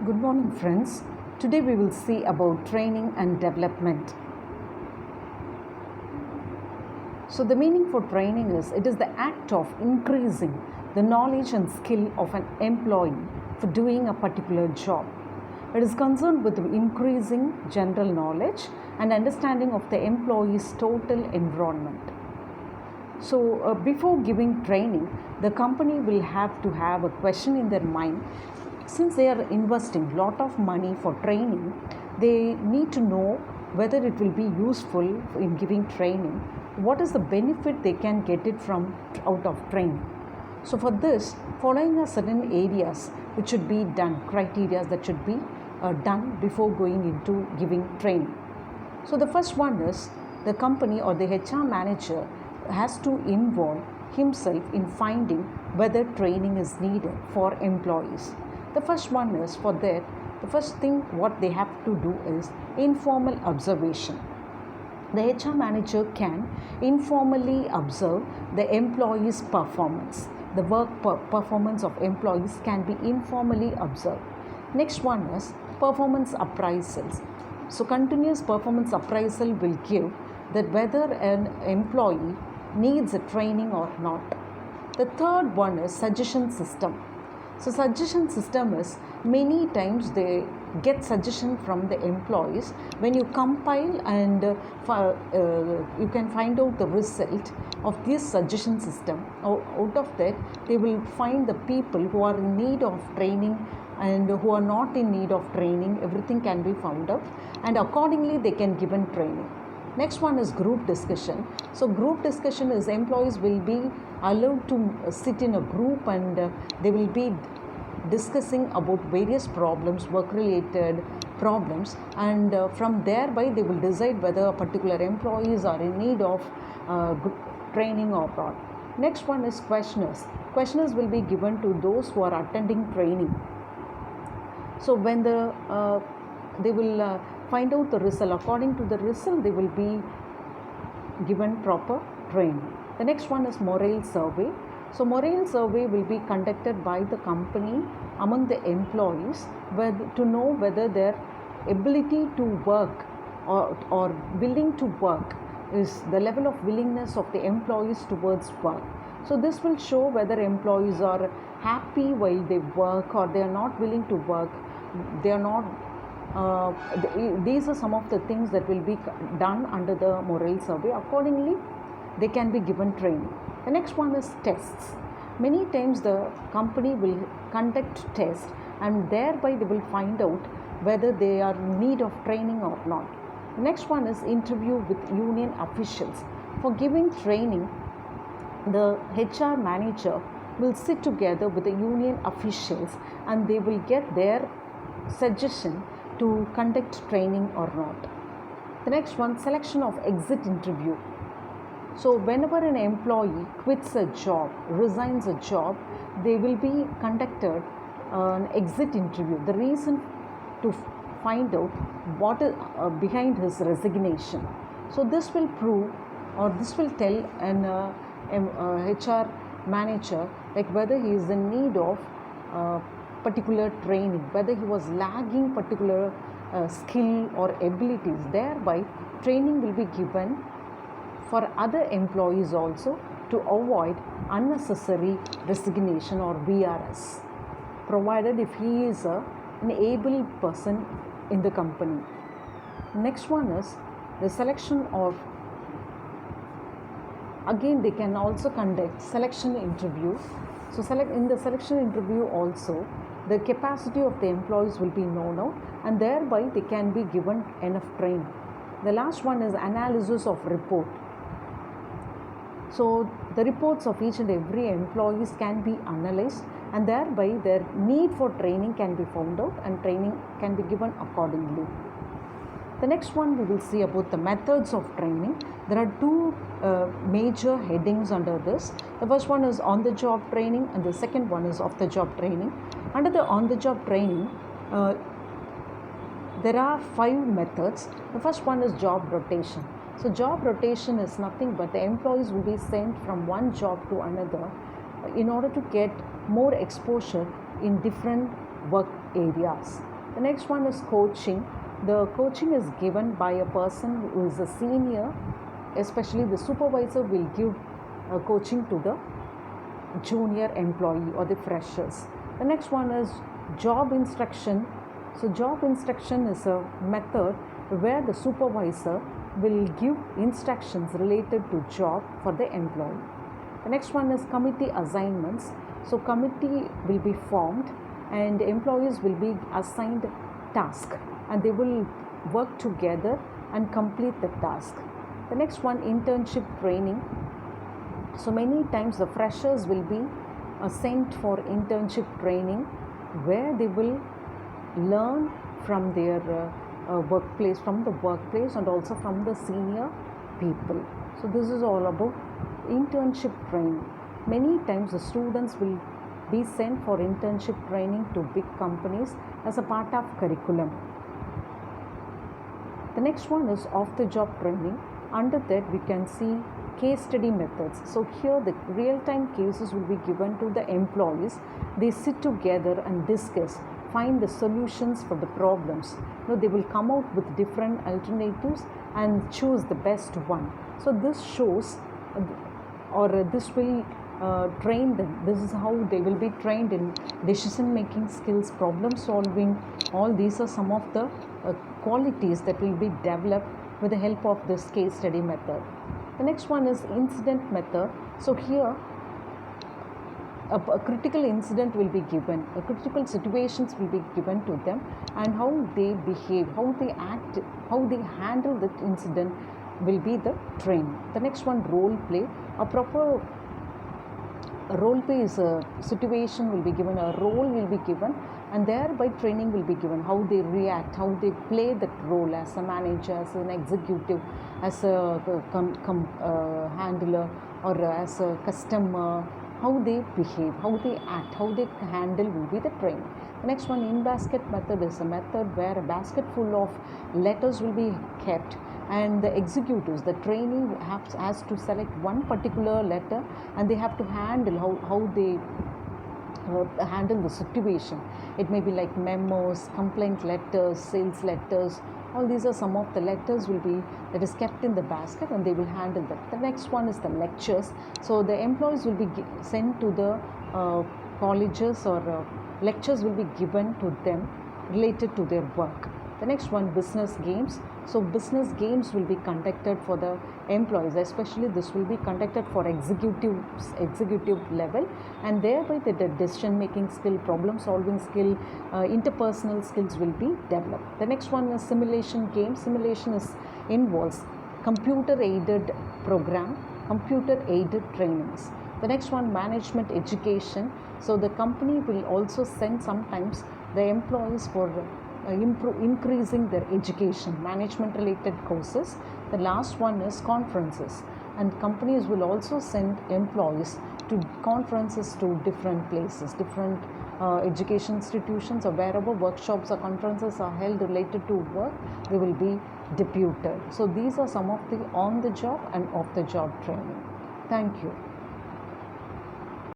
Good morning, friends. Today we will see about training and development. So, the meaning for training is it is the act of increasing the knowledge and skill of an employee for doing a particular job. It is concerned with increasing general knowledge and understanding of the employee's total environment. So, before giving training, the company will have to have a question in their mind. Since they are investing a lot of money for training, they need to know whether it will be useful in giving training. What is the benefit they can get it from out of training? So, for this, following are certain areas which should be done, criteria that should be done before going into giving training. So, the first one is the company or the HR manager has to involve himself in finding whether training is needed for employees. The first one is for that, the first thing what they have to do is informal observation. The HR manager can informally observe the employee's performance. The work performance of employees can be informally observed. Next one is performance appraisals. So, continuous performance appraisal will give that whether an employee needs a training or not. The third one is suggestion system. So, suggestion system is many times they get suggestion from the employees. When you compile and you can find out the result of this suggestion system. Out of that, they will find the people who are in need of training and who are not in need of training. Everything can be found out, and accordingly they can given training. Next one is group discussion. So, group discussion is employees will be allowed to sit in a group and they will be discussing about various problems, work related problems, and from thereby they will decide whether a particular employees are in need of training or not. Next one is questionnaires. Questionnaires will be given to those who are attending training. So, when they will find out the result. According to the result, they will be given proper training. The next one is morale survey. So, morale survey will be conducted by the company among the employees to know whether their ability to work or willing to work is the level of willingness of the employees towards work. So, this will show whether employees are happy while they work or they are not willing to work. They are not. These are some of the things that will be done under the morale survey. Accordingly, they can be given training. The next one is tests. Many times the company will conduct tests and thereby they will find out whether they are in need of training or not. The next one is interview with union officials. For giving training, the HR manager will sit together with the union officials and they will get their suggestion to conduct training or not. The next one, selection of exit interview. So, whenever an employee quits a job, resigns a job, they will be conducted an exit interview. The reason to find out what is behind his resignation. So, this will prove or this will tell an HR manager like whether he is in need of particular training, whether he was lagging particular skill or abilities. Thereby, training will be given for other employees also to avoid unnecessary resignation or VRS, provided if he is an able person in the company. Next one is the selection of, again they can also conduct selection interview. So, in the selection interview also the capacity of the employees will be known out and thereby they can be given enough training. The last one is analysis of report. So, the reports of each and every employees can be analyzed and thereby their need for training can be found out and training can be given accordingly. The next one we will see about the methods of training. There are two major headings under this. The first one is on the job training and the second one is off the job training. Under the on the job training, there are 5 methods. The first one is job rotation. So, job rotation is nothing but the employees will be sent from one job to another in order to get more exposure in different work areas. The next one is coaching. The coaching is given by a person who is a senior, especially the supervisor will give coaching to the junior employee or the freshers. The next one is job instruction. So job instruction is a method where the supervisor will give instructions related to job for the employee. The next one is committee assignments. So committee will be formed and employees will be assigned task and they will work together and complete the task. The next one, internship training. So many times the freshers will be sent for internship training where they will learn from their workplace, and also from the senior people. So this is all about internship training. Many times the students will be sent for internship training to big companies as a part of curriculum. The next one is off-the-job training. Under that we can see case study methods. So here the real-time cases will be given to the employees. They sit together and discuss, find the solutions for the problems. They will come out with different alternatives and choose the best one. So this shows this will train them. This is how they will be trained in decision making skills, problem solving. All these are some of the qualities that will be developed with the help of this case study method. The next one is incident method. So here a critical incident will be given, critical situations will be given to them, and how they behave, how they act, how they handle that incident will be the training. The next one, role play. A proper role play is a situation will be given, a role will be given, and thereby training will be given, how they react, how they play that role as a manager, as an executive, as a handler, or as a customer. How they behave, how they act, how they handle will be the training. The next one, in-basket method, is a method where a basket full of letters will be kept, and the executives, the trainee has to select one particular letter and they have to handle how they handle the situation. It may be like memos, complaint letters, sales letters. All these are some of the letters that is kept in the basket, and they will handle that. The next one is the lectures. So the employees will be sent to the colleges, or lectures will be given to them related to their work. The next one, business games. So business games will be conducted for the employees, especially this will be conducted for executive level, and thereby the decision making skill, problem solving skill, interpersonal skills will be developed. The next one is simulation game. Simulation involves computer aided program, computer aided trainings. The next one, management education. So the company will also send sometimes the employees for increasing their education, management related courses. The last one is conferences, and companies will also send employees to conferences to different places, different education institutions, or wherever workshops or conferences are held related to work, they will be deputed. So these are some of the on the job and off the job training. Thank you.